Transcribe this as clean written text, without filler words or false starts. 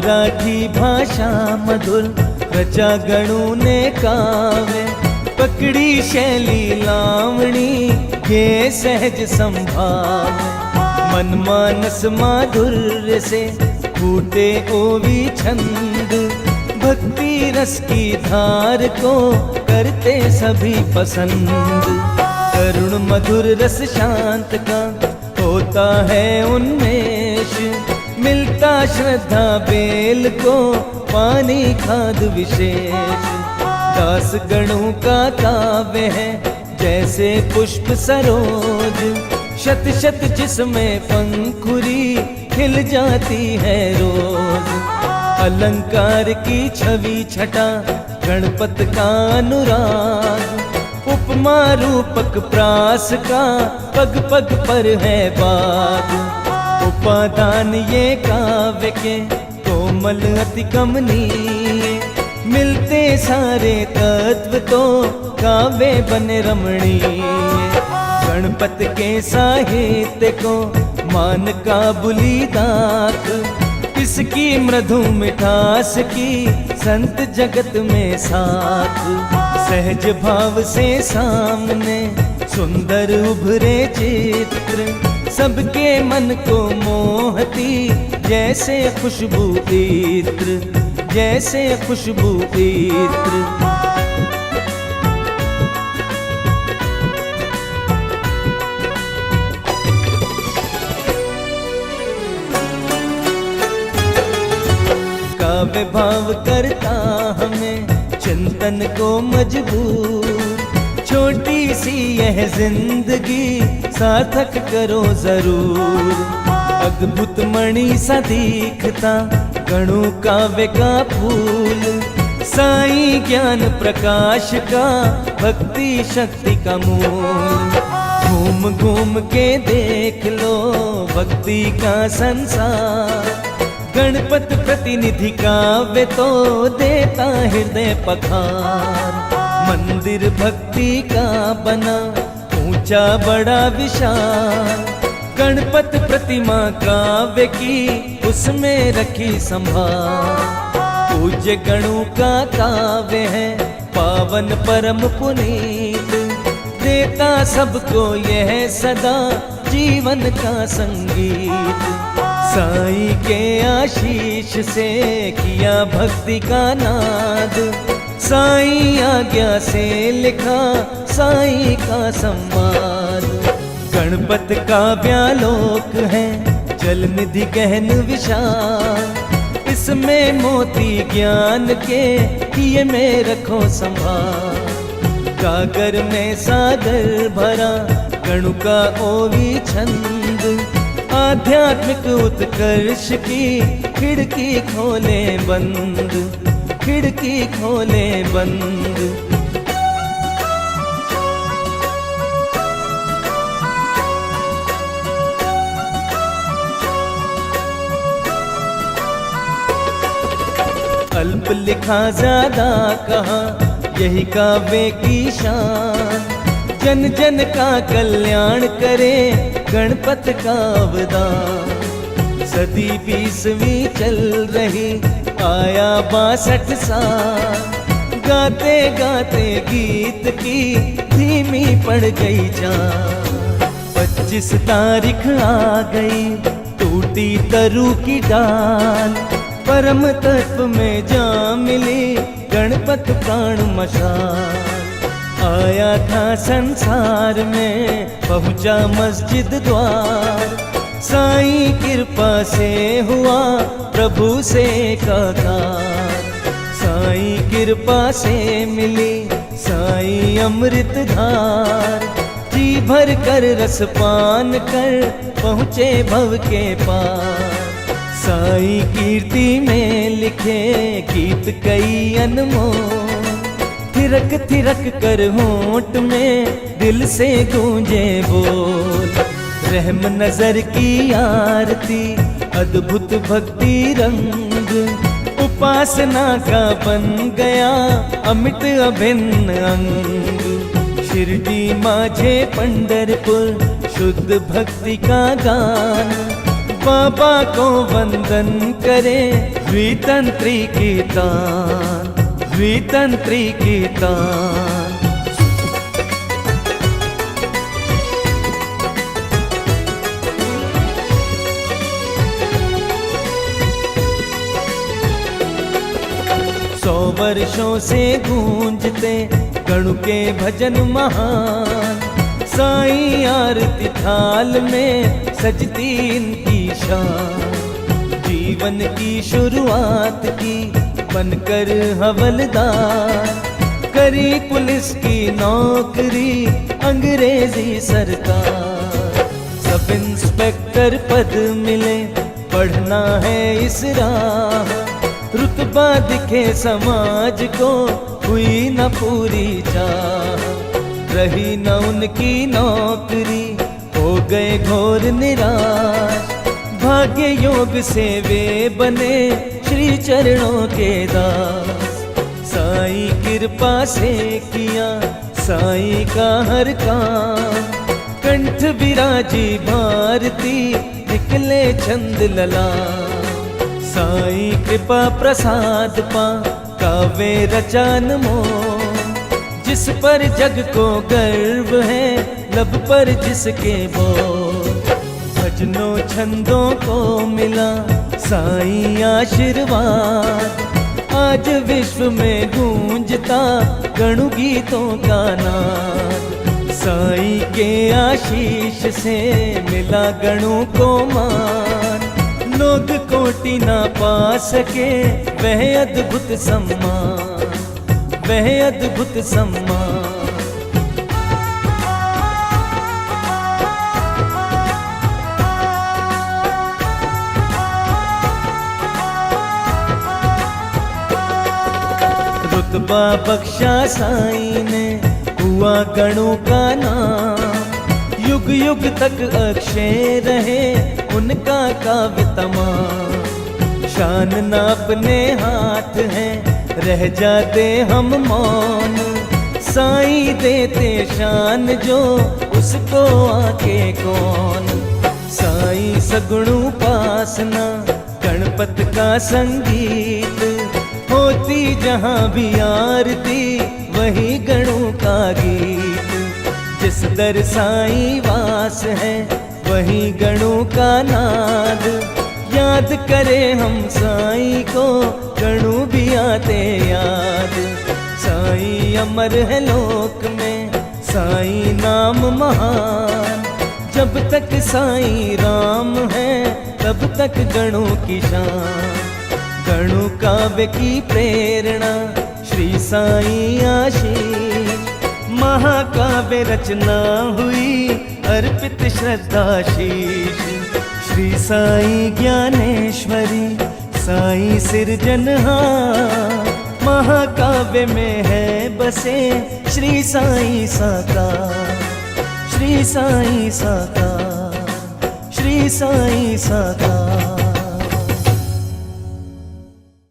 मराठी भाषा मधुर रचा गणों ने काव्य, पकड़ी शैली लावणी ये सहज संभाव। मन मानस माधुर्य से फूटे ओवी छंद, भक्ति रस की धार को करते सभी पसंद। करुण मधुर रस शांत का होता है उन्मेष, मिलता श्रद्धा बेल को पानी खाद विशेष। दास गणों का काव्य है जैसे पुष्प सरोज, शत शत जिसमें पंखुरी खिल जाती है रोज। अलंकार की छवि छटा गणपत का अनुराग, उपमा रूपक प्रास का पग पग पर है बाग। उपादान ये काव्य के कोमल अति कमनीय, मिलते सारे तत्व तो काव्य बने रमणीय। गणपत के साहित्य को मान का बुलीदाक, इसकी मृदु मिठास की संत जगत में साथ। सहज भाव से सामने सुंदर उभरे चित्र, सबके मन को मोहती जैसे खुशबू इत्र, जैसे खुशबू इत्र। काव्य भाव करता हमें चिंतन को मजबूर, छोटी सी यह जिंदगी सार्थक करो जरूर। अद्भुत मणि सा दिखता गणों काव्य का फूल, साईं ज्ञान प्रकाश का भक्ति शक्ति का मूल। घूम घूम के देख लो भक्ति का संसार, गणपत प्रतिनिधि काव्य तो देता हृदय पखार। मंदिर भक्ति का बना ऊंचा बड़ा विशाल, गणपत प्रतिमा काव्य की उसमें रखी संभाल। पूज्य गणों का काव्य है पावन परम पुनीत, देता सबको यह सदा जीवन का संगीत। साईं के आशीष से किया भक्ति का नाद, साईं आज्ञा से लिखा साईं का संवाद। गणपत का व्यालोक है जल निधि गहन विशाल, इसमें मोती ज्ञान के किए में रखो संभाल। गागर में सागर भरा गणु का ओवी छंद, आध्यात्मिक उत्कर्ष की खिड़की खोले बंद, खिड़की खोले बंद। अल्प लिखा ज्यादा कहा यही काव्य की शान, जन जन का कल्याण करे गणपत का अवदान। सदी 20वीं चल रही आया 62 साल, गाते गाते गीत की धीमी पड़ गई जान। 25 तारीख आ गई टूटी तरु की डाल, परम तत्व में जा मिली गणपत प्राण मशाल। आया था संसार में पहुंचा मस्जिद द्वार, साईं कृपा से हुआ प्रभु से एकाकार। साईं कृपा से मिली साईं अमृत धार, जी भर कर रस पान कर पहुँचे भव के पार। साईं कीर्ति में लिखे गीत कई अनमोल, थिरक थिरक कर होंठ में दिल से गूंजे बोल। रहम नजर की आरती अद्भुत भक्ति रंग, उपासना का बन गया अमिट अभिन्न अंग। शिरडी माझे पंढरपुर शुद्ध भक्ति का गान, बाबा को वंदन करें, द्वितंत्री की तान, द्वितंत्री की तान। सौ वर्षों से गूंजते गणु के भजन महान, साईं आरती थाल में सजती इनकी शान। जीवन की शुरुआत की बनकर हवलदार, करी पुलिस की नौकरी अंग्रेजी सरकार। सब इंस्पेक्टर पद मिले, पढ़ना है इस राह, रुतबा दिखे समाज को हुई न पूरी चाह। रही न उनकी नौकरी, हो गए घोर निराश, भाग्य योग से वे बने श्री चरणों के दास। साईं कृपा से किया साईं का हर काम, कंठ विराजी भारती निकले छंद ललाम। साईं कृपा प्रसाद पा काव्य रचन मोम, जिस पर जग को गर्व है लब पर जिसके बोल। भजनों छंदों को मिला साईं आशीर्वाद, आज विश्व में गूंजता गणु गीतों का नाद। साईं के आशीष से मिला गणु को मान, लोग कोटि ना पा सके वह अद्भुत सम्मान, वह अद्भुत सम्मान। रुतबा बख्शा साईं ने हुआ गणों का नाम, युग युग तक अक्षय रहे उनका काव्य तमाम। शान न अपने हाथ है, रह जाते हम मौन, साईं देते शान जो उसको आके कौन। साईं सगुण उपासना गणपत का संगीत, होती जहाँ भी आरती वही गणों का गीत। जिस दर साईं वास है वही गणों का नाद, याद करे हम साईं को गणु भी आते याद। साईं अमर है लोक में, साईं नाम महान, जब तक साईं राम है तब तक गणु की शान। गणु काव्य की प्रेरणा श्री साईं आशीष, महाकाव्य रचना हुई अर्पित श्रद्धा शीश। श्री साईं ज्ञानेश्वरी साईं सिरजनहार, महाकाव्य में है बसे श्री साईं साकार, श्री साईं साकार, श्री साईं साकार।